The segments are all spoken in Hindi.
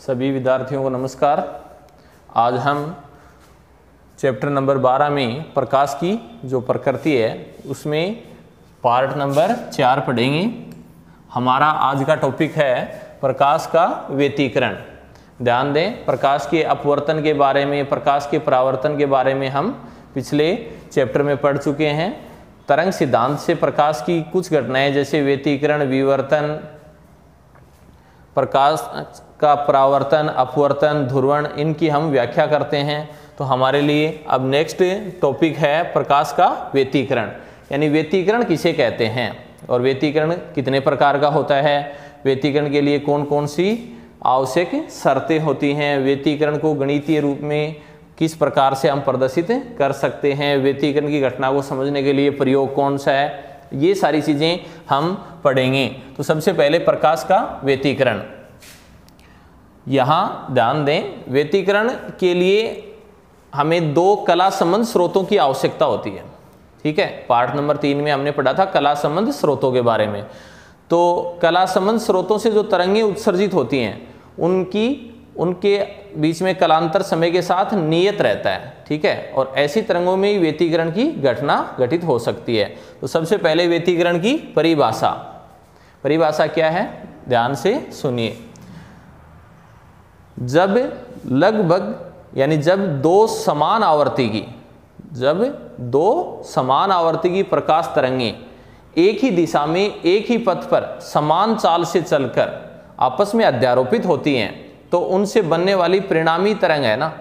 सभी विद्यार्थियों को नमस्कार। आज हम चैप्टर नंबर 12 में प्रकाश की जो प्रकृति है उसमें पार्ट नंबर 4 पढ़ेंगे। हमारा आज का टॉपिक है प्रकाश का व्यतिकरण। ध्यान दें, प्रकाश के अपवर्तन के बारे में, प्रकाश के परावर्तन के बारे में हम पिछले चैप्टर में पढ़ चुके हैं। तरंग सिद्धांत से प्रकाश की कुछ घटनाएं जैसे व्यतिकरण, विवर्तन, प्रकाश का परावर्तन, अपवर्तन, ध्रुवण, इनकी हम व्याख्या करते हैं। तो हमारे लिए अब नेक्स्ट टॉपिक है प्रकाश का व्यतिकरण, यानी व्यतिकरण किसे कहते हैं और व्यतिकरण कितने प्रकार का होता है, व्यतिकरण के लिए कौन कौन सी आवश्यक शर्तें होती हैं, व्यतिकरण को गणितीय रूप में किस प्रकार से हम प्रदर्शित कर सकते हैं, व्यतिकरण की घटना को समझने के लिए प्रयोग कौन सा है, ये सारी चीज़ें हम पढ़ेंगे। तो सबसे पहले प्रकाश का व्यतिकरण। यहाँ ध्यान दें, व्यतिकरण के लिए हमें दो कला संबंध स्रोतों की आवश्यकता होती है। ठीक है, पार्ट नंबर 3 में हमने पढ़ा था कला संबंध स्रोतों के बारे में। तो कला संबंध स्रोतों से जो तरंगें उत्सर्जित होती हैं उनके बीच में कलांतर समय के साथ नियत रहता है। ठीक है, और ऐसी तरंगों में व्यतिकरण की घटना घटित हो सकती है। तो सबसे पहले व्यतिकरण की परिभाषा क्या है, ध्यान से सुनिए। जब लगभग यानी जब दो समान आवर्ती की प्रकाश तरंगें एक ही दिशा में एक ही पथ पर समान चाल से चलकर आपस में अध्यारोपित होती हैं तो उनसे बनने वाली परिणामी तरंग है ना,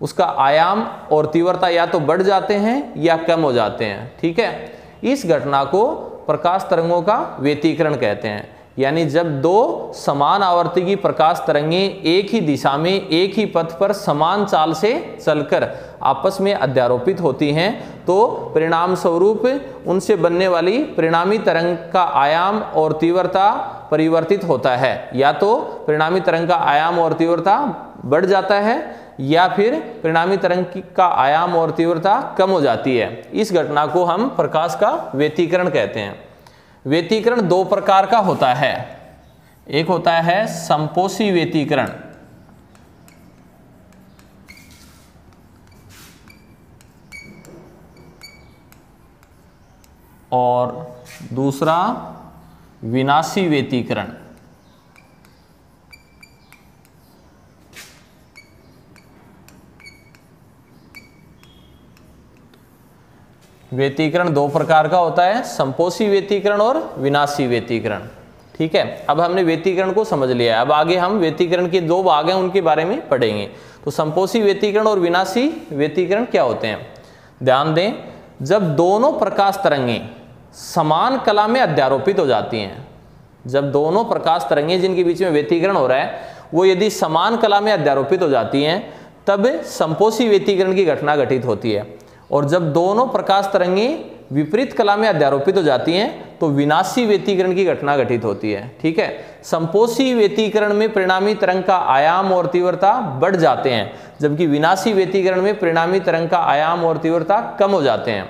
उसका आयाम और तीव्रता या तो बढ़ जाते हैं या कम हो जाते हैं। ठीक है, इस घटना को प्रकाश तरंगों का व्यतिकरण कहते हैं। यानी जब दो समान आवर्ती की प्रकाश तरंगें एक ही दिशा में एक ही पथ पर समान चाल से चलकर आपस में अध्यारोपित होती हैं तो परिणाम स्वरूप उनसे बनने वाली परिणामी तरंग का आयाम और तीव्रता परिवर्तित होता है। या तो परिणामी तरंग का आयाम और तीव्रता बढ़ जाता है या फिर परिणामी तरंग का आयाम और तीव्रता कम हो जाती है। इस घटना को हम प्रकाश का व्यतिकरण कहते हैं। व्यतिकरण दो प्रकार का होता है, एक होता है संपोषी व्यतिकरण और दूसरा विनाशी व्यतिकरण। व्यतिकरण दो प्रकार का होता है, संपोषी व्यतिकरण और विनाशी व्यतिकरण। ठीक है, अब हमने व्यतिकरण को समझ लिया है। अब आगे हम व्यतिकरण के दो भाग हैं उनके बारे में पढ़ेंगे। तो संपोषी व्यतिकरण और विनाशी व्यतिकरण क्या होते हैं, ध्यान दें। जब दोनों प्रकाश तरंगें समान कला में अध्यारोपित हो जाती हैं, जब दोनों प्रकाश तरंगें जिनके बीच में व्यतिकरण हो रहा है वो यदि समान कला में अध्यारोपित हो जाती हैं तब संपोषी व्यतिकरण की घटना घटित होती है। और जब दोनों प्रकाश तरंगें विपरीत कला में अध्यारोपित हो जाती हैं तो विनाशी व्यतिकरण की घटना घटित होती है। ठीक है, संपोषी व्यतिकरण में परिणामी तरंग का आयाम और तीव्रता बढ़ जाते हैं जबकि विनाशी व्यतिकरण में परिणामी तरंग का आयाम और तीव्रता कम हो जाते हैं।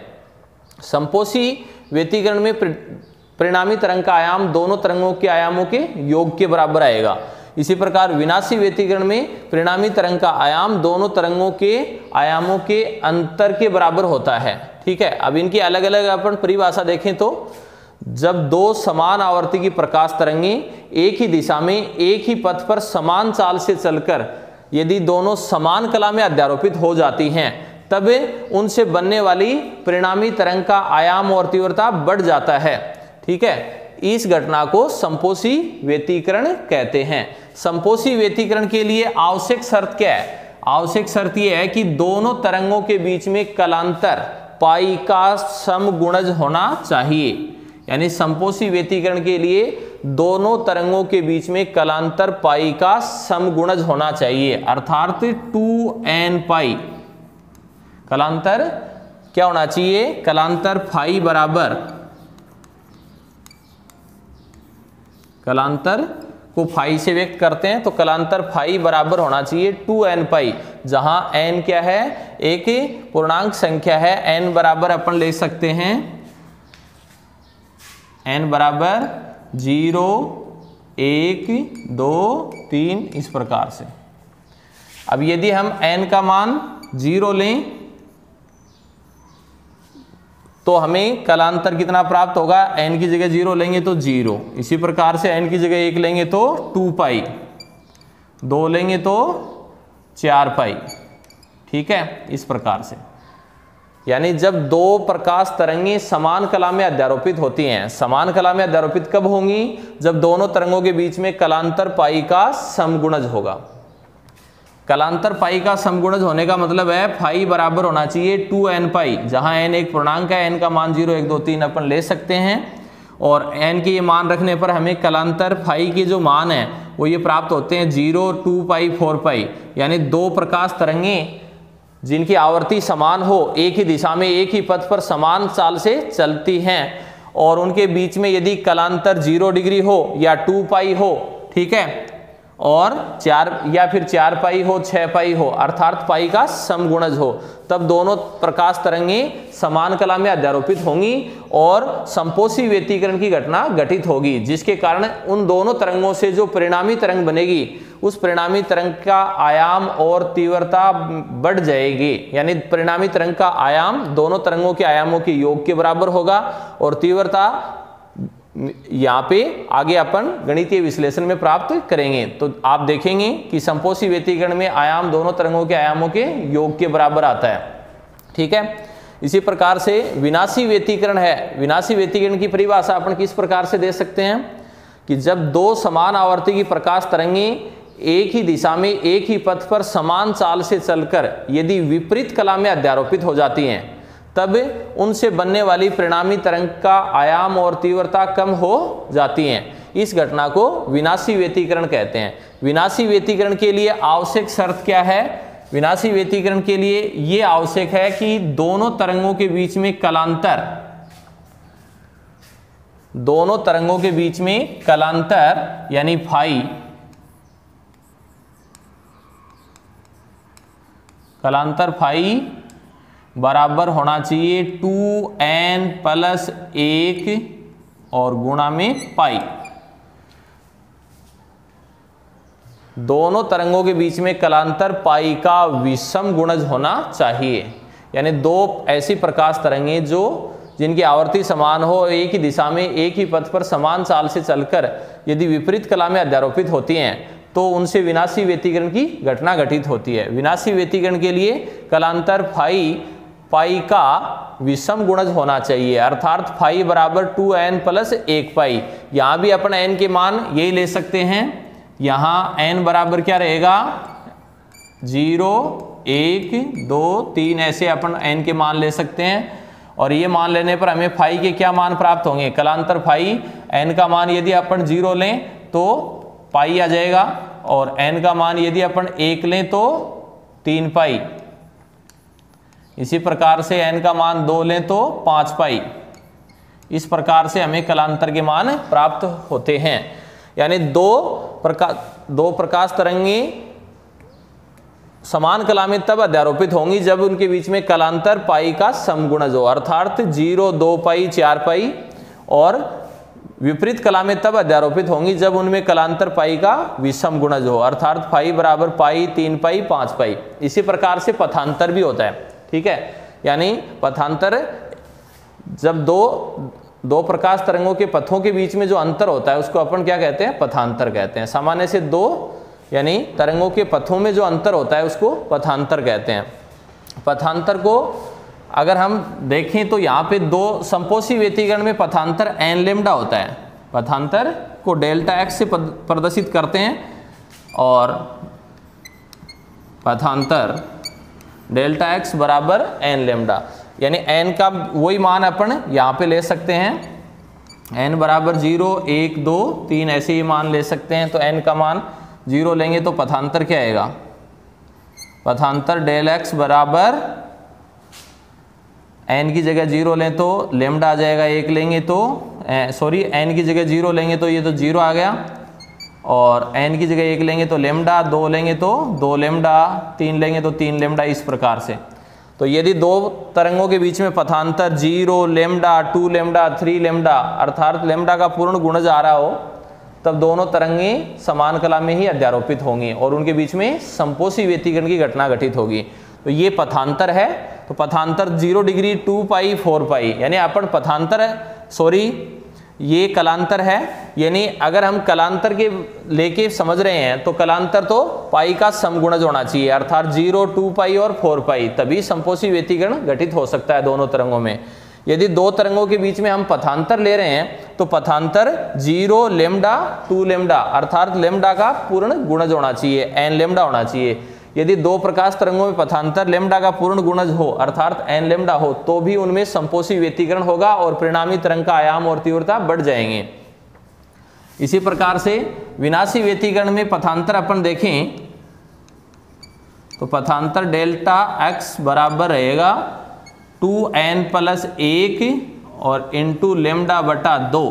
संपोषी व्यतिकरण में परिणामी तरंग का आयाम दोनों तरंगों के आयामों के योग के बराबर आएगा। इसी प्रकार विनाशी व्यतिकरण में परिणामी तरंग का आयाम दोनों तरंगों के आयामों के अंतर के बराबर होता है। ठीक है, अब इनकी अलग अलग अपन परिभाषा देखें तो जब दो समान आवर्ती की प्रकाश तरंगें एक ही दिशा में एक ही पथ पर समान चाल से चलकर यदि दोनों समान कला में अध्यारोपित हो जाती हैं तब उनसे बनने वाली परिणामी तरंग का आयाम और तीव्रता बढ़ जाता है। ठीक है, इस घटना को संपोषी व्यतिकरण कहते हैं। संपोषी व्यतिकरण के लिए आवश्यक शर्त क्या है, आवश्यक शर्त यह है कि दोनों तरंगों के बीच में कलांतर पाई का समगुणज होना चाहिए। यानी संपोषी व्यतिकरण के लिए दोनों तरंगों के बीच में कलांतर पाई का समगुणज होना चाहिए, अर्थात 2n पाई। कलांतर क्या होना चाहिए, कलांतर फाई बराबर, कलांतर को फाई से व्यक्त करते हैं तो कलांतर फाई बराबर होना चाहिए 2n पाई, जहां n क्या है, एक पूर्णांक संख्या है। n बराबर अपन ले सकते हैं n बराबर 0, 1 2 3 इस प्रकार से। अब यदि हम n का मान 0 लें तो हमें कलांतर कितना प्राप्त होगा, n की जगह 0 लेंगे तो 0, इसी प्रकार से n की जगह 1 लेंगे तो 2 पाई, 2 लेंगे तो 4 पाई। ठीक है, इस प्रकार से। यानी जब दो प्रकाश तरंगें समान कला में अध्यारोपित होती हैं, समान कला में अध्यारोपित कब होंगी, जब दोनों तरंगों के बीच में कलांतर पाई का समगुणज होगा। कलांतर पाई का समगुणज होने का मतलब है फाई बराबर होना चाहिए 2n पाई, जहां n एक पूर्णांक है, n का मान 0 1 2 3 अपन ले सकते हैं, और n के ये मान रखने पर हमें कलांतर फाई के जो मान है वो ये प्राप्त होते हैं 0 2 पाई 4 पाई। यानी दो प्रकाश तरंगें जिनकी आवर्ती समान हो, एक ही दिशा में एक ही पथ पर समान चाल से चलती हैं, और उनके बीच में यदि कलांतर 0 डिग्री हो या 2 पाई हो, ठीक है, और 4 या फिर 4 पाई हो 6 पाई हो, अर्थात पाई का समगुणज हो, तब दोनों प्रकाश तरंगें समान कला में अध्यारोपित होंगी और संपोषी व्यतिकरण की घटना घटित होगी, जिसके कारण उन दोनों तरंगों से जो परिणामी तरंग बनेगी उस परिणामी तरंग का आयाम और तीव्रता बढ़ जाएगी। यानी परिणामी तरंग का आयाम दोनों तरंगों के आयामों के योग के बराबर होगा, और तीव्रता यहाँ पे आगे अपन गणितीय विश्लेषण में प्राप्त करेंगे। तो आप देखेंगे कि संपोषी व्यतिकरण में आयाम दोनों तरंगों के आयामों के योग के बराबर आता है। ठीक है, इसी प्रकार से विनाशी व्यतिकरण है। विनाशी व्यतिकरण की परिभाषा अपन किस प्रकार से दे सकते हैं कि जब दो समान आवर्ती की प्रकाश तरंगें एक ही दिशा में एक ही पथ पर समान चाल से चलकर यदि विपरीत कला में अध्यारोपित हो जाती हैं, तब उनसे बनने वाली परिणामी तरंग का आयाम और तीव्रता कम हो जाती हैं। इस घटना को विनाशी व्यतिकरण कहते हैं। विनाशी व्यतिकरण के लिए आवश्यक शर्त क्या है? विनाशी व्यतिकरण के लिए यह आवश्यक है कि दोनों तरंगों के बीच में कलांतर, दोनों तरंगों के बीच में कलांतर यानी फाई, कलांतर फाई बराबर होना चाहिए 2n + 1 और गुणा में पाई। दोनों तरंगों के बीच में कलांतर पाई का विषम गुणज होना चाहिए। यानी दो ऐसी प्रकाश तरंगें जो जिनकी आवर्ती समान हो, एक ही दिशा में एक ही पथ पर समान चाल से चलकर यदि विपरीत कला में अध्यारोपित होती हैं तो उनसे विनाशी व्यतिकरण की घटना घटित होती है। विनाशी व्यतिकरण के लिए कलांतर फाई पाई का विषम गुणज होना चाहिए, अर्थात फाई बराबर 2n + 1 पाई। यहाँ भी अपन n के मान यही ले सकते हैं। यहाँ n बराबर क्या रहेगा? 0 1 2 3 ऐसे अपन n के मान ले सकते हैं, और ये मान लेने पर हमें फाई के क्या मान प्राप्त होंगे? कलांतर फाई n का मान यदि अपन 0 लें तो पाई आ जाएगा, और n का मान यदि अपन 1 लें तो 3 पाई। इसी प्रकार से n का मान 2 लें तो 5 पाई। इस प्रकार से हमें कलांतर के मान प्राप्त होते हैं। यानी दो प्रकाश तरंगें समान कला में तब अध्यारोपित होंगी जब उनके बीच में कलांतर पाई का समगुणज हो, अर्थात 0 2 पाई 4 पाई, और विपरीत कला में तब अध्यारोपित होंगी जब उनमें कलांतर पाई का विषम गुणज हो, अर्थात फाई बराबर पाई 3 पाई 5 पाई। इसी प्रकार से पथांतर भी होता है। ठीक है, यानी पथांतर जब दो प्रकाश तरंगों के पथों के बीच में जो अंतर होता है उसको अपन क्या कहते हैं? पथांतर कहते हैं। सामान्य से दो यानी तरंगों के पथों में जो अंतर होता है उसको पथांतर कहते हैं। पथांतर को अगर हम देखें तो यहाँ पे दो संपोषी व्यतिकरण में पथांतर n लेम्डा होता है। पथांतर को डेल्टा x से प्रदर्शित करते हैं, और पथांतर डेल्टा x बराबर n लेम्डा, यानी n का वही मान अपन यहाँ पे ले सकते हैं। n बराबर 0 1 2 3 ऐसे ही मान ले सकते हैं। तो n का मान 0 लेंगे तो पथांतर क्या आएगा? पथांतर डेल x बराबर n की जगह 0 लें तो लेम्डा आ जाएगा, 1 लेंगे तो n की जगह 0 लेंगे तो ये तो 0 आ गया, और n की जगह 1 लेंगे तो लेम्डा, 2 लेंगे तो 2 लेम्डा, 3 लेंगे तो 3 लेम्डा। इस प्रकार से तो यदि दो तरंगों के बीच में पथांतर 0 लेम्डा 2 लेम्डा 3 लेम्डा, अर्थात लेम्डा का पूर्ण गुणज आ रहा हो, तब दोनों तरंगें समान कला में ही अध्यारोपित होंगी और उनके बीच में संपोषी व्यतिकरण की घटना घटित होगी। तो ये पथांतर है, तो पथांतर 0 डिग्री 2 पाई 4 पाई, यानी अपन पथांतर ये कलांतर है, यानी अगर हम कलांतर के लेके समझ रहे हैं तो कलांतर तो पाई का समगुणज होना चाहिए, अर्थात 0, 2 पाई और 4 पाई, तभी संपोषी व्यतिकरण घटित हो सकता है दोनों तरंगों में। यदि दो तरंगों के बीच में हम पथांतर ले रहे हैं तो पथांतर 0 लेमडा 2 लेमडा, अर्थात लेमडा का पूर्ण गुणज होना चाहिए, n लेमडा होना चाहिए। यदि दो प्रकाश तरंगों में पथांतर लेमडा का पूर्ण गुणज हो अर्थात n लेमडा हो तो भी उनमें संपोषी व्यतिकरण होगा और परिणामी तरंग का आयाम और तीव्रता बढ़ जाएंगे। इसी प्रकार से विनाशी व्यतिकरण में पथांतर अपन देखें तो पथांतर डेल्टा x बराबर रहेगा 2n+1 और इंटू लेमडा बटा 2,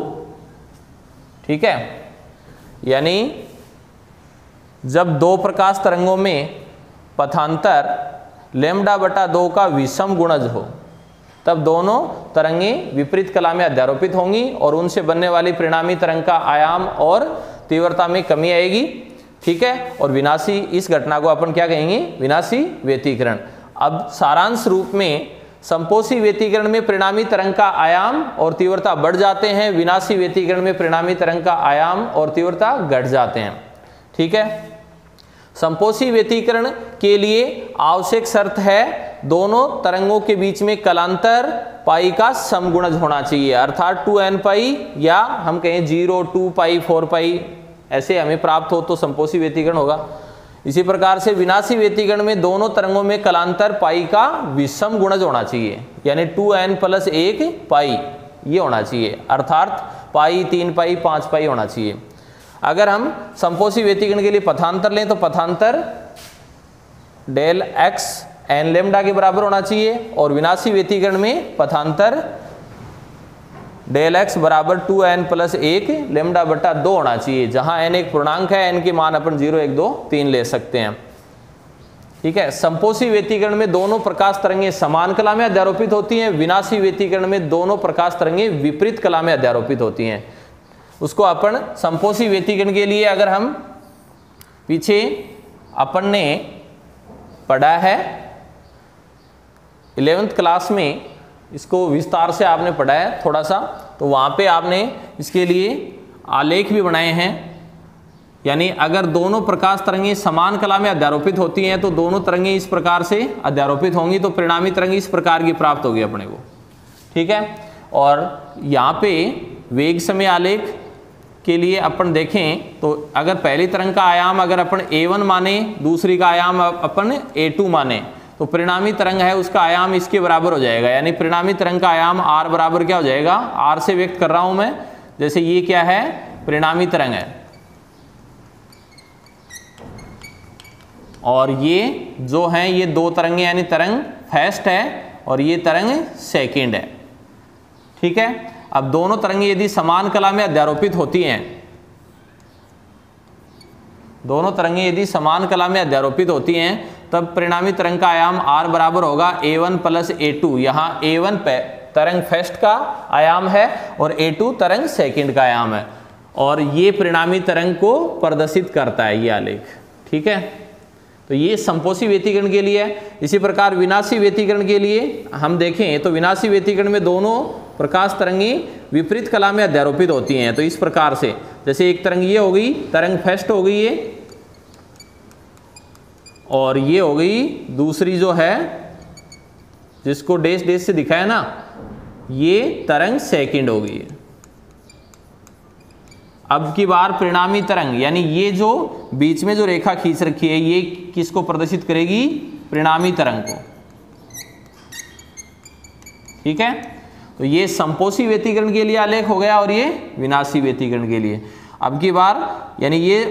ठीक है। यानी जब दो प्रकाश तरंगों में पथांतर लेमडा बटा 2 का विषम गुणज हो तब दोनों तरंगें विपरीत कला में अध्यारोपित होंगी और उनसे बनने वाली परिणामी तरंग का आयाम और तीव्रता में कमी आएगी, ठीक है। और विनाशी, इस घटना को अपन क्या कहेंगे, विनाशी व्यतिकरण। अब सारांश रूप में संपोषी व्यतिकरण में परिणामी तरंग का आयाम और तीव्रता बढ़ जाते हैं, विनाशी व्यतिकरण में परिणामी तरंग का आयाम और तीव्रता घट जाते हैं, ठीक है। संपोषी व्यतिकरण के लिए आवश्यक शर्त है दोनों तरंगों के बीच में कलांतर पाई का समगुणज होना चाहिए, अर्थात 2n पाई या हम कहें 0, 2 पाई 4 पाई ऐसे हमें प्राप्त हो तो संपोषी व्यतिकरण होगा। इसी प्रकार से विनाशी व्यतिकरण में दोनों तरंगों में कलांतर पाई का विषम गुणज होना चाहिए, यानी 2n+1 पाई ये होना चाहिए, अर्थात पाई 3 पाई 5 पाई होना चाहिए। अगर हम संपोषी व्यतिकरण के लिए पथांतर लें तो पथांतर डेल x n लेमडा के बराबर होना चाहिए और विनाशी व्यतिकरण में पथांतर डेल x बराबर 2n+1 लेमडा बटा 2 होना चाहिए, जहां n एक पूर्णांक है, n के मान अपन 0, 1, 2, 3 ले सकते हैं, ठीक है। संपोषी व्यतिकरण में दोनों प्रकाश तरंगें समान कला में अध्यारोपित होती हैं, विनाशी व्यतिकरण में दोनों प्रकाश तरंगें विपरीत कला में अध्यारोपित होती हैं। उसको अपन संपोषी व्यतिकरण के लिए अगर हम पीछे अपन ने पढ़ा है 11th क्लास में, इसको विस्तार से आपने पढ़ा है थोड़ा सा, तो वहाँ पे आपने इसके लिए आलेख भी बनाए हैं। यानी अगर दोनों प्रकाश तरंगें समान कला में अध्यारोपित होती हैं तो दोनों तरंगें इस प्रकार से अध्यारोपित होंगी तो परिणामी तरंग इस प्रकार की प्राप्त होगी अपने को, ठीक है। और यहाँ पे वेग समय आलेख के लिए अपन देखें तो अगर पहली तरंग का आयाम अगर अपन a1 माने, दूसरी का आयाम अपन a2 माने, तो परिणामी तरंग है उसका आयाम इसके बराबर हो जाएगा, यानी परिणामी तरंग का आयाम r बराबर क्या हो जाएगा, r से व्यक्त कर रहा हूं मैं, जैसे ये क्या है, परिणामी तरंग है और ये जो है ये दो तरंगे, यानी तरंग फर्स्ट है और ये तरंग सेकंड है, ठीक है। अब दोनों तरंगें यदि समान कला में अध्यारोपित होती हैं, दोनों तरंगें यदि समान कला में अध्यारोपित होती हैं तब परिणामी तरंग का आयाम r बराबर होगा a1+a2। यहाँ a1 तरंग फर्स्ट का आयाम है और a2 तरंग सेकंड का आयाम है और ये परिणामी तरंग को प्रदर्शित करता है ये आलेख, ठीक है। तो ये संपोषी व्यतिकरण के लिए है। इसी प्रकार विनाशी व्यतिकरण के लिए हम देखें तो विनाशी व्यतिकरण में दोनों प्रकाश तरंगें विपरीत कला में अध्यारोपित होती हैं। तो इस प्रकार से जैसे एक तरंग ये हो गई, तरंग फर्स्ट हो गई ये, और ये हो गई दूसरी जो है जिसको डैश डैश से दिखाया ना, ये तरंग सेकंड हो गई। अब की बार परिणामी तरंग, यानी ये जो बीच में जो रेखा खींच रखी है ये किसको प्रदर्शित करेगी, परिणामी तरंग को, ठीक है। तो ये संपोषी व्यतिकरण के लिए आलेख हो गया और ये विनाशी व्यतिकरण के लिए। अब की बार यानी ये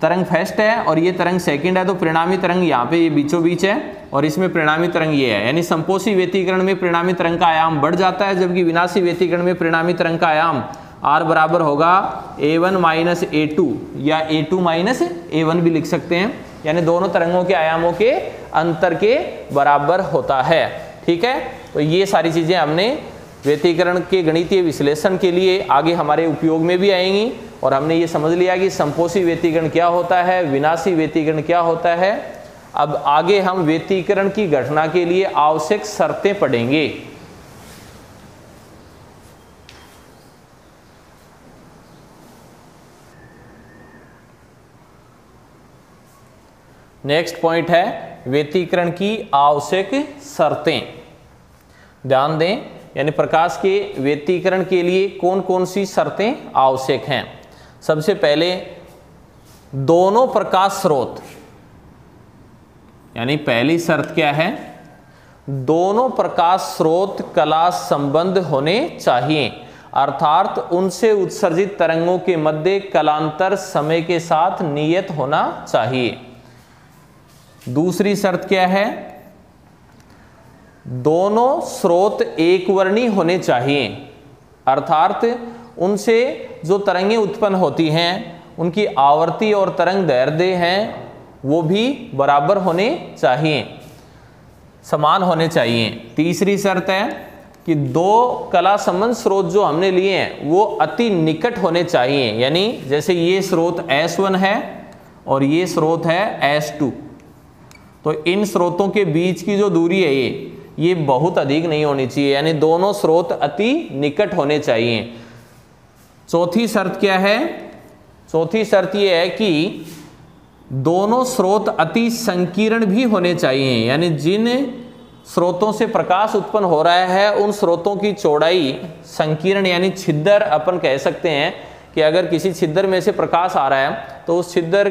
तरंग फर्स्ट है और ये तरंग सेकंड है, तो परिणामी तरंग यहाँ पे ये बीचों बीच है और इसमें परिणामी तरंग ये है, यानी संपोषी व्यतिकरण में परिणामी तरंग का आयाम बढ़ जाता है, जबकि विनाशी व्यतिकरण में परिणामी तरंग का आयाम r बराबर होगा a1 - a2 या a2 - a1 भी लिख सकते हैं, यानी दोनों तरंगों के आयामों के अंतर के बराबर होता है, ठीक है। तो ये सारी चीजें हमने व्यतिकरण के गणितीय विश्लेषण के लिए आगे हमारे उपयोग में भी आएंगी। और हमने ये समझ लिया कि संपोषी व्यतिकरण क्या होता है, विनाशी व्यतिकरण क्या होता है। अब आगे हम व्यतिकरण की घटना के लिए आवश्यक शर्तें पढ़ेंगे। नेक्स्ट पॉइंट है व्यतिकरण की आवश्यक शर्तें। ध्यान दें, यानी प्रकाश के व्यतिकरण के लिए कौन कौन सी शर्तें आवश्यक हैं। सबसे पहले दोनों प्रकाश स्रोत, यानी पहली शर्त क्या है, दोनों प्रकाश स्रोत कला संबंध होने चाहिए, अर्थात उनसे उत्सर्जित तरंगों के मध्य कलांतर समय के साथ नियत होना चाहिए। दूसरी शर्त क्या है, दोनों स्रोत एकवर्णी होने चाहिए, अर्थात उनसे जो तरंगें उत्पन्न होती हैं उनकी आवर्ती और तरंग दैर्ध्य हैं वो भी बराबर होने चाहिए, समान होने चाहिए। तीसरी शर्त है कि दो कला संबंध स्रोत जो हमने लिए हैं वो अति निकट होने चाहिए, यानी जैसे ये स्रोत S1 है और ये स्रोत है S2, तो इन स्रोतों के बीच की जो दूरी है ये बहुत अधिक नहीं होनी चाहिए, यानी दोनों स्रोत अति निकट होने चाहिए। चौथी शर्त क्या है, चौथी शर्त ये है कि दोनों स्रोत अति संकीर्ण भी होने चाहिए, यानी जिन स्रोतों से प्रकाश उत्पन्न हो रहा है उन स्रोतों की चौड़ाई संकीर्ण यानी छिद्र अपन कह सकते हैं कि अगर किसी छिद्र में से प्रकाश आ रहा है तो उस छिद्र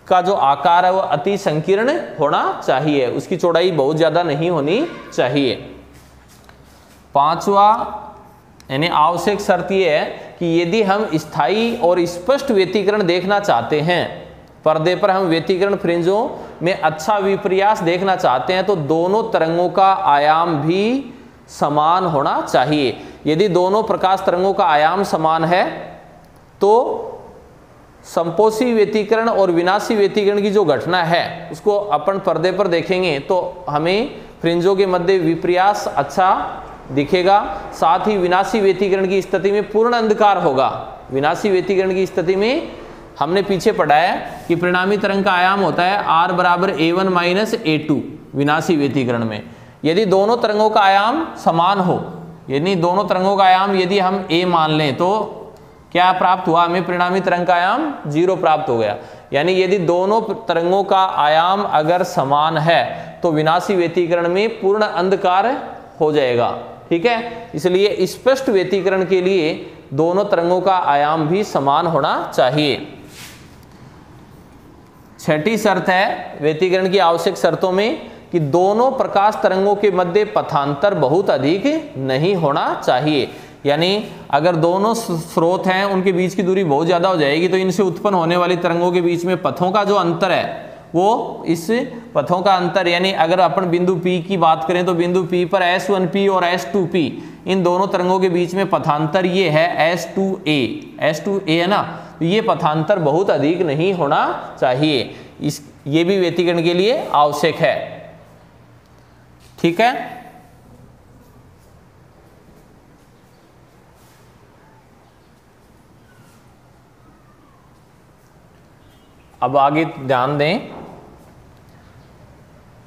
का जो आकार है वो अति संकीर्ण होना चाहिए, उसकी चौड़ाई बहुत ज्यादा नहीं होनी चाहिए। पांचवा यानी आवश्यक शर्त यह है कि यदि हम स्थायी और स्पष्ट व्यतिकरण देखना चाहते हैं, पर्दे पर हम व्यतिकरण फ्रिंजों में अच्छा विपर्यास देखना चाहते हैं, तो दोनों तरंगों का आयाम भी समान होना चाहिए। यदि दोनों प्रकाश तरंगों का आयाम समान है तो संपोषी व्यतिकरण और विनाशी व्यतिकरण की जो घटना है उसको अपन पर्दे पर देखेंगे तो हमें फ्रिंजों के मध्य विपर्यास अच्छा दिखेगा, साथ ही विनाशी व्यतिकरण की स्थिति में पूर्ण अंधकार होगा। विनाशी व्यतिकरण की स्थिति में हमने पीछे पढ़ा है कि परिणामी तरंग का आयाम होता है R बराबर A1 माइनस A2 विनाशी व्यतिकरण में। यदि दोनों तरंगों का आयाम समान हो, यानी दोनों तरंगों का आयाम यदि हम A मान लें तो क्या प्राप्त हुआ, हमें परिणामी तरंग का आयाम 0 प्राप्त हो गया। यानी यदि दोनों तरंगों का आयाम अगर समान है तो विनाशी व्यतिकरण में पूर्ण अंधकार हो जाएगा। ठीक है, इसलिए स्पष्ट व्यतिकरण के लिए दोनों तरंगों का आयाम भी समान होना चाहिए। छठी शर्त है व्यतिकरण की आवश्यक शर्तों में कि दोनों प्रकाश तरंगों के मध्य पथांतर बहुत अधिक नहीं होना चाहिए, यानी अगर दोनों स्रोत हैं उनके बीच की दूरी बहुत ज्यादा हो जाएगी तो इनसे उत्पन्न होने वाली तरंगों के बीच में पथों का जो अंतर है वो, इस पथों का अंतर यानी अगर अपन बिंदु P की बात करें तो बिंदु P पर S1P और S2P इन दोनों तरंगों के बीच में पथांतर ये है S2A है ना, तो ये पथांतर बहुत अधिक नहीं होना चाहिए। ये भी व्यतिकरण के लिए आवश्यक है। ठीक है, अब आगे ध्यान दें,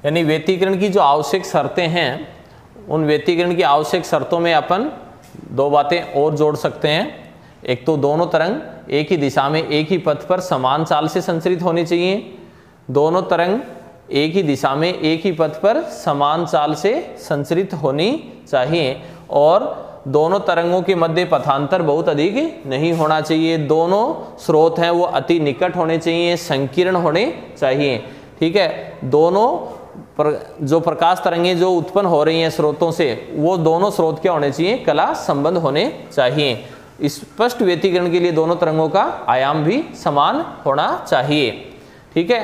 यानी व्यतिकरण की जो आवश्यक शर्तें हैं उन व्यतिकरण की आवश्यक शर्तों में अपन दो बातें और जोड़ सकते हैं। एक तो दोनों तरंग एक ही दिशा में एक ही पथ पर समान चाल से संचरित होनी चाहिए, दोनों तरंग एक ही दिशा में एक ही पथ पर समान चाल से संचरित होनी चाहिए, और दोनों तरंगों के मध्य पथांतर बहुत अधिक नहीं होना चाहिए, दोनों स्रोत हैं वो अति निकट होने चाहिए, संकीर्ण होने चाहिए। ठीक है, दोनों जो प्रकाश तरंगें जो उत्पन्न हो रही हैं स्रोतों से वो दोनों स्रोत क्या होने चाहिए, कला संबंध होने चाहिए। स्पष्ट व्यतिकरण के लिए दोनों तरंगों का आयाम भी समान होना चाहिए। ठीक है,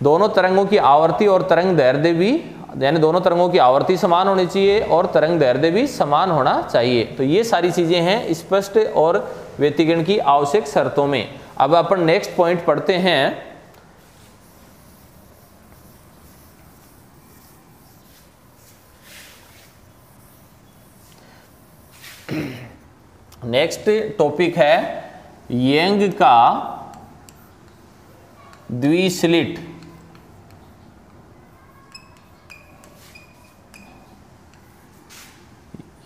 दोनों तरंगों की आवर्ती और तरंग दैर्ध्य भी, यानी दोनों तरंगों की आवर्ती समान होनी चाहिए और तरंग दैर्ध्य भी समान होना चाहिए। तो ये सारी चीजें हैं स्पष्ट और व्यतिकरण की आवश्यक शर्तों में। अब अपन नेक्स्ट पॉइंट पढ़ते हैं। नेक्स्ट टॉपिक है यंग का द्विस्लिट।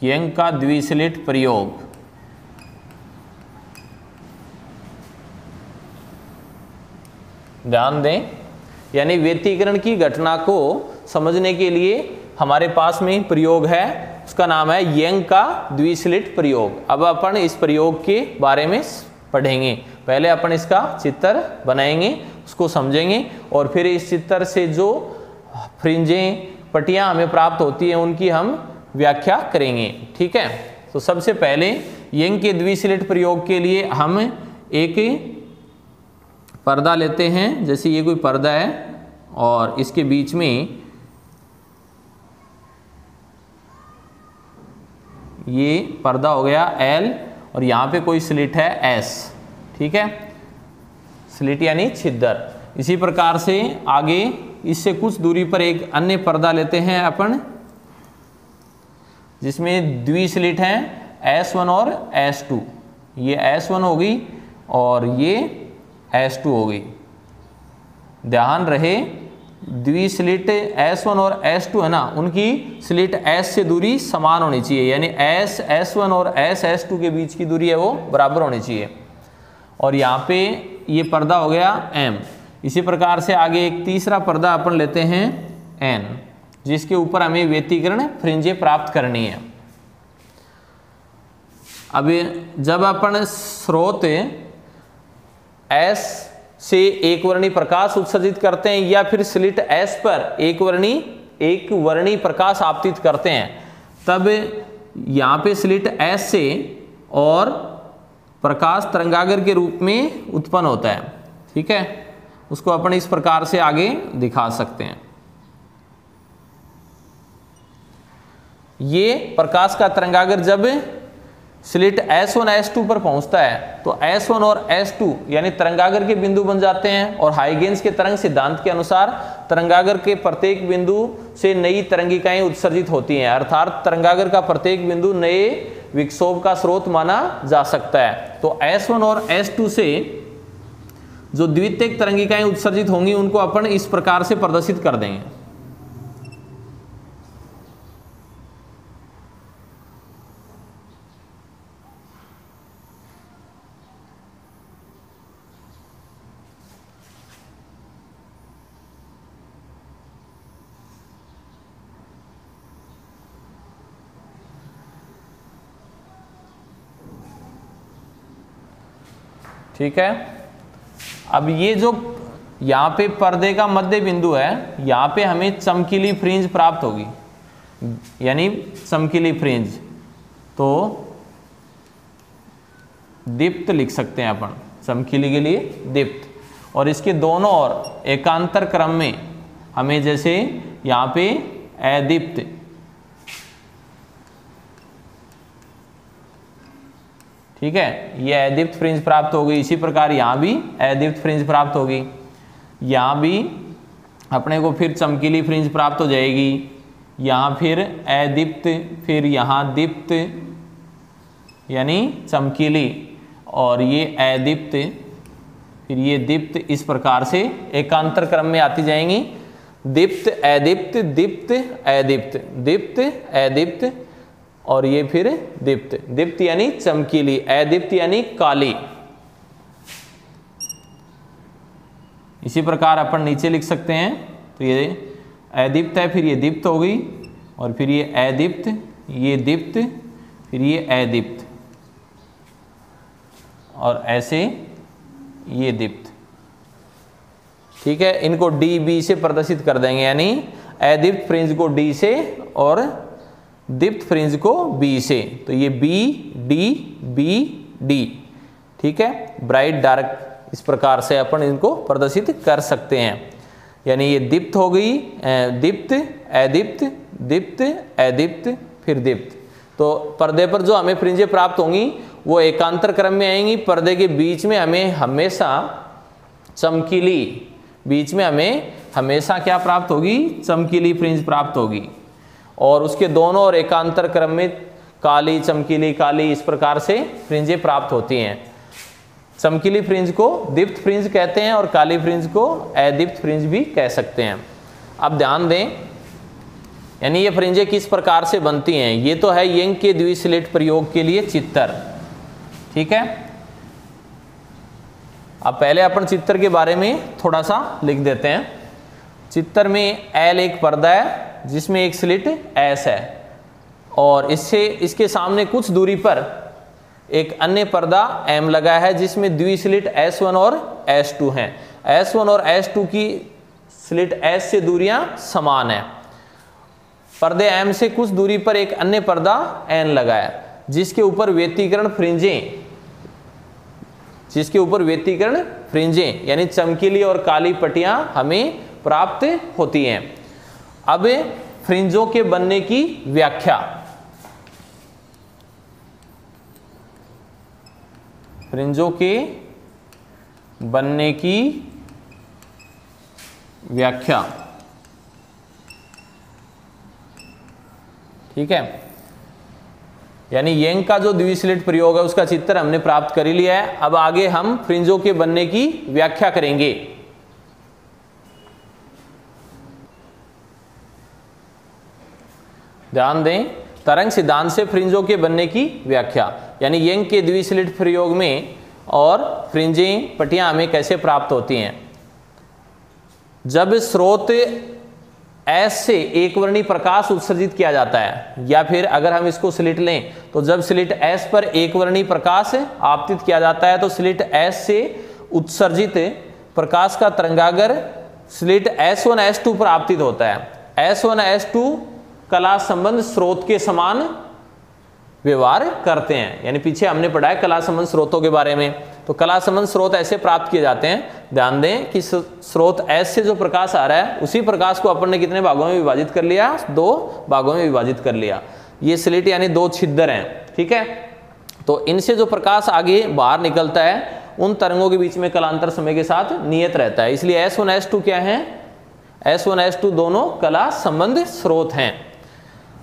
यंग का द्विस्लिट प्रयोग। ध्यान दें, यानी व्यतिकरण की घटना को समझने के लिए हमारे पास में प्रयोग है, उसका नाम है यंग का द्विस्लिट प्रयोग। अब अपन इस प्रयोग के बारे में पढ़ेंगे। पहले अपन इसका चित्र बनाएंगे, उसको समझेंगे, और फिर इस चित्र से जो फ्रिंजें पट्टियां हमें प्राप्त होती हैं उनकी हम व्याख्या करेंगे। ठीक है, तो सबसे पहले यंग के द्विस्लिट प्रयोग के लिए हम एक पर्दा लेते हैं। जैसे ये कोई पर्दा है और इसके बीच में ये पर्दा हो गया L और यहाँ पे कोई स्लिट है S। ठीक है, स्लिट यानी छिद्र। इसी प्रकार से आगे इससे कुछ दूरी पर एक अन्य पर्दा लेते हैं अपन, जिसमें द्विस्लिट हैं S1 और S2। ये S1 होगी और ये S2 होगी। ध्यान रहे, द्विस्लिट S1 और S2 है ना, उनकी स्लिट S से दूरी समान होनी चाहिए, यानी S1 और S2 के बीच की दूरी है वो बराबर होनी चाहिए। और यहाँ पे ये पर्दा हो गया M। इसी प्रकार से आगे एक तीसरा पर्दा अपन लेते हैं N, जिसके ऊपर हमें व्यतिकरण फ्रिंजें प्राप्त करनी है। अब जब अपन स्रोत S से एक वर्णी प्रकाश उत्सर्जित करते हैं या फिर स्लिट S पर एक वर्णी प्रकाश आपतित करते हैं, तब यहाँ पे स्लिट S से और प्रकाश तरंगागर के रूप में उत्पन्न होता है। ठीक है, उसको अपन इस प्रकार से आगे दिखा सकते हैं। ये प्रकाश का तरंगागर जब स्लिट S1 S2 पर पहुंचता है तो S1 और S2 यानी तरंगागर के बिंदु बन जाते हैं, और हाइगेंस के तरंग सिद्धांत के अनुसार तरंगागर के प्रत्येक बिंदु से नई तरंगिकाएं उत्सर्जित होती हैं, अर्थात तरंगागर का प्रत्येक बिंदु नए विक्षोभ का स्रोत माना जा सकता है। तो S1 और S2 से जो द्वितीयक तरंगिकाएं उत्सर्जित होंगी उनको अपन इस प्रकार से प्रदर्शित कर देंगे। ठीक है, अब ये जो यहाँ पे पर्दे का मध्य बिंदु है, यहाँ पे हमें चमकीली फ्रिंज प्राप्त होगी, यानी चमकीली फ्रिंज, तो दीप्त लिख सकते हैं अपन, चमकीली के लिए दीप्त। और इसके दोनों ओर एकांतर क्रम में हमें जैसे यहाँ पे अदीप्त, ठीक है, ये अदीप्त फ्रिंज प्राप्त होगी। इसी प्रकार यहाँ भी अदीप्त फ्रिंज प्राप्त होगी। यहाँ भी अपने को फिर चमकीली फ्रिंज प्राप्त हो जाएगी। यहाँ फिर अदीप्त, फिर यहाँ दीप्त यानी चमकीली, और ये अदीप्त, फिर ये दीप्त, इस प्रकार से एकांतर क्रम में आती जाएंगी। दीप्त अदीप्त, दीप्त अदीप्त, दीप्त अदीप्त, और ये फिर दीप्त। दीप्त यानी चमकीली, अदीप्त यानी काली। इसी प्रकार अपन नीचे लिख सकते हैं, तो ये अदीप्त है, फिर ये दीप्त हो गई, और फिर ये अदीप्त, ये दीप्त, फिर ये अदीप्त, और ऐसे ये दीप्त। ठीक है, इनको डी बी से प्रदर्शित कर देंगे, यानी अदीप्त फ्रिंज को डी से और दीप्त फ्रिंज को बी से। तो ये बी डी बी डी। ठीक है, ब्राइट डार्क, इस प्रकार से अपन इनको प्रदर्शित कर सकते हैं। यानी ये दीप्त हो गई, दीप्त अदीप्त, दीप्त अदीप्त, फिर दीप्त। तो पर्दे पर जो हमें फ्रिंजें प्राप्त होंगी वो एकांतर क्रम में आएंगी। पर्दे के बीच में हमें हमेशा चमकीली, बीच में हमें हमेशा क्या प्राप्त होगी, चमकीली फ्रिंज प्राप्त होगी, और उसके दोनों और एकांतर क्रम में काली, चमकीली, काली, इस प्रकार से फ्रिंजें प्राप्त होती हैं। चमकीली फ्रिंज को दीप्त फ्रिंज कहते हैं और काली फ्रिंज को अदीप्त फ्रिंज भी कह सकते हैं। अब ध्यान दें, यानी ये फ्रिंजें किस प्रकार से बनती हैं। ये तो है यंग के द्विस्लिट प्रयोग के लिए चित्र, ठीक है। अब पहले अपन चित्र के बारे में थोड़ा सा लिख देते हैं। चित्र में L एक पर्दा है जिसमें एक स्लिट S है और इसके सामने कुछ दूरी पर एक अन्य पर्दा M लगा है जिसमें द्विस्लिट S1 और S2 हैं। S1 और S2 की स्लिट S से दूरियां समान है। पर्दे M से कुछ दूरी पर एक अन्य पर्दा N लगा है जिसके ऊपर व्यतिकरण फ्रिंजें यानी चमकीली और काली पट्टियां हमें प्राप्त होती हैं। अब फ्रिंजों के बनने की व्याख्या। फ्रिंजों के बनने की व्याख्या, ठीक है। यानी यंग का जो द्विस्लिट प्रयोग है उसका चित्र हमने प्राप्त कर ही लिया है। अब आगे हम फ्रिंजों के बनने की व्याख्या करेंगे। ध्यान दें, तरंग सिद्धांत से फ्रिंजों के बनने की व्याख्या, यानी यंग के द्विस्लिट प्रयोग में और फ्रिंजें पट्टियां हमें कैसे प्राप्त होती हैं। जब स्रोत S से एक वर्णी प्रकाश उत्सर्जित किया जाता है, या फिर अगर हम इसको स्लिट लें तो जब स्लिट S पर एक वर्णी प्रकाश आपतित किया जाता है तो स्लिट S से उत्सर्जित प्रकाश का तरंगागर स्लिट S1 S2 पर आपतित होता है। S1 S2 कला संबंध स्रोत के समान व्यवहार करते हैं। यानी पीछे हमने पढ़ा है कला संबंध स्रोतों के बारे में, तो कला संबंध स्रोत ऐसे प्राप्त किए जाते हैं। ध्यान दें कि स्रोत S से जो प्रकाश आ रहा है उसी प्रकाश को अपन ने कितने भागों में विभाजित कर लिया, 2 भागों में विभाजित कर लिया। ये स्लिट यानी 2 छिद्र हैं, ठीक है। तो इनसे जो प्रकाश आगे बाहर निकलता है उन तरंगों के बीच में कलांतर समय के साथ नियत रहता है। इसलिए S1 S2 क्या है, S1 S2 दोनों कला संबंध स्रोत हैं।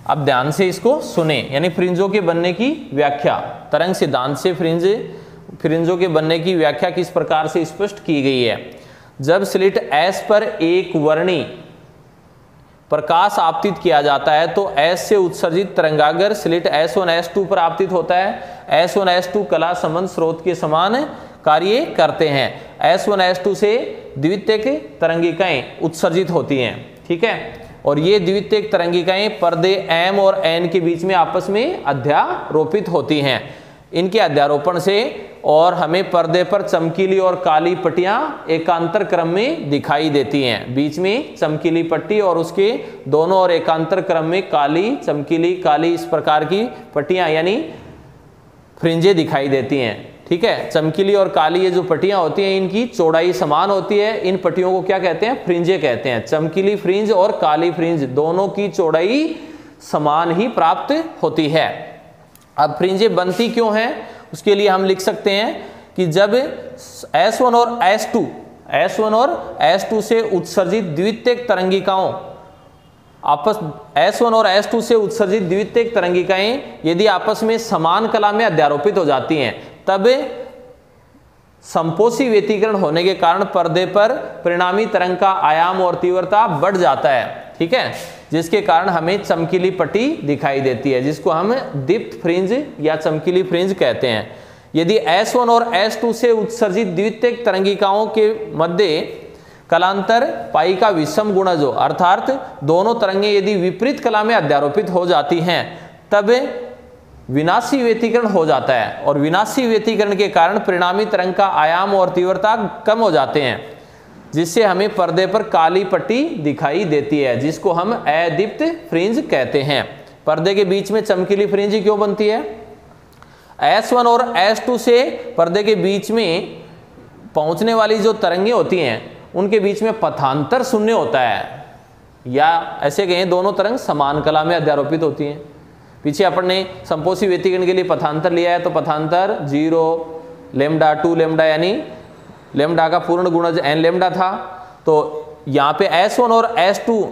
अब ध्यान से इसको सुने, यानी फ्रिंजों के बनने की व्याख्या। तरंग सिद्धांत से फ्रिंजों के बनने की व्याख्या किस प्रकार से स्पष्ट की गई है। जब स्लिट S पर एक वर्णी प्रकाश आपतित किया जाता है तो S से उत्सर्जित तरंगागर स्लिट S1 S2 पर आपतित होता है। S1 S2 कला संबंध स्रोत के समान कार्य करते हैं। S1 S2 से द्वितीयक तरंगिकाएं उत्सर्जित होती हैं, ठीक है। और ये द्वितीयक तरंगिकाएं पर्दे M और N के बीच में आपस में अध्यारोपित होती हैं। इनके अध्यारोपण से और हमें पर्दे पर चमकीली और काली पट्टियां एकांतर क्रम में दिखाई देती हैं। बीच में चमकीली पट्टी और उसके दोनों और एकांतर क्रम में काली, चमकीली, काली, इस प्रकार की पट्टियां यानी फ्रिंजें दिखाई देती हैं, ठीक है। चमकीली और काली ये जो पट्टियां होती हैं इनकी चौड़ाई समान होती है। इन पट्टियों को क्या कहते हैं, फ्रिंजें कहते हैं। चमकीली फ्रिंज और काली फ्रिंज दोनों की चौड़ाई समान ही प्राप्त होती है। अब फ्रिंजें बनती क्यों हैं उसके लिए हम लिख सकते हैं कि जब S1 और S2 से उत्सर्जित द्वितीयक तरंगिकाओं S1 और S2 से उत्सर्जित द्वितीयक तरंगिकाएं यदि आपस में समान कला में अध्यारोपित हो जाती हैं तब संपोषी व्यतिकरण होने के कारण पर्दे पर परिणामी तरंग का आयाम और तीव्रता बढ़ जाता है, ठीक है। जिसके कारण हमें चमकीली पट्टी दिखाई देती है जिसको हम दीप्त फ्रिंज या चमकीली फ्रिंज कहते हैं। यदि S1 और S2 से उत्सर्जित द्वितीयक तरंगिकाओं के मध्य कलांतर पाई का विषम गुणज हो, अर्थात दोनों तरंगें यदि विपरीत कला में अध्यारोपित हो जाती हैं तब विनाशी व्यतिकरण हो जाता है और विनाशी व्यतिकरण के कारण परिणामी तरंग का आयाम और तीव्रता कम हो जाते हैं जिससे हमें पर्दे पर काली पट्टी दिखाई देती है जिसको हम अदीप्त फ्रिंज कहते हैं। पर्दे के बीच में चमकीली फ्रिंज क्यों बनती है, S1 और S2 से पर्दे के बीच में पहुंचने वाली जो तरंगें होती हैं उनके बीच में पथांतर शून्य होता है, या ऐसे कहें दोनों तरंग समान कला में अध्यारोपित होती हैं। पीछे अपन ने संपोषी व्यतिकरण के लिए पथांतर लिया है तो पथांतर 0 लैम्डा 2 लैम्डा यानी लैम्डा का पूर्ण गुणज n लैम्डा था। तो यहाँ पे S1 और S2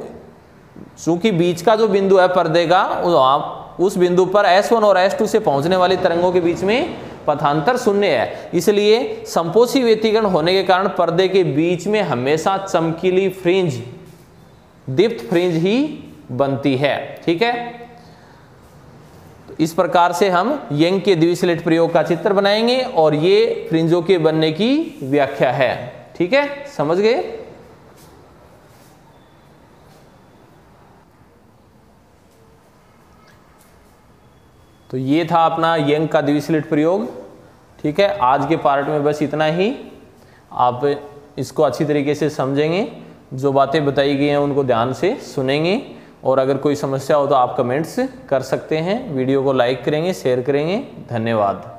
चूंकि बीच का जो बिंदु है पर्दे का वहाँ उस बिंदु पर S1 और S2 से पहुंचने वाली तरंगों के बीच में पथांतर शून्य है, इसलिए संपोषी व्यतिकरण होने के कारण पर्दे के बीच में हमेशा चमकीली फ्रिंज, दीप्त फ्रिंज ही बनती है। ठीक है, तो इस प्रकार से हम यंग के द्विस्लिट प्रयोग का चित्र बनाएंगे और ये फ्रिंजों के बनने की व्याख्या है। ठीक है, समझ गए? तो ये था अपना यंग का द्विस्लिट प्रयोग। ठीक है, आज के पार्ट में बस इतना ही। आप इसको अच्छी तरीके से समझेंगे, जो बातें बताई गई हैं उनको ध्यान से सुनेंगे, और अगर कोई समस्या हो तो आप कमेंट्स कर सकते हैं। वीडियो को लाइक करेंगे, शेयर करेंगे। धन्यवाद।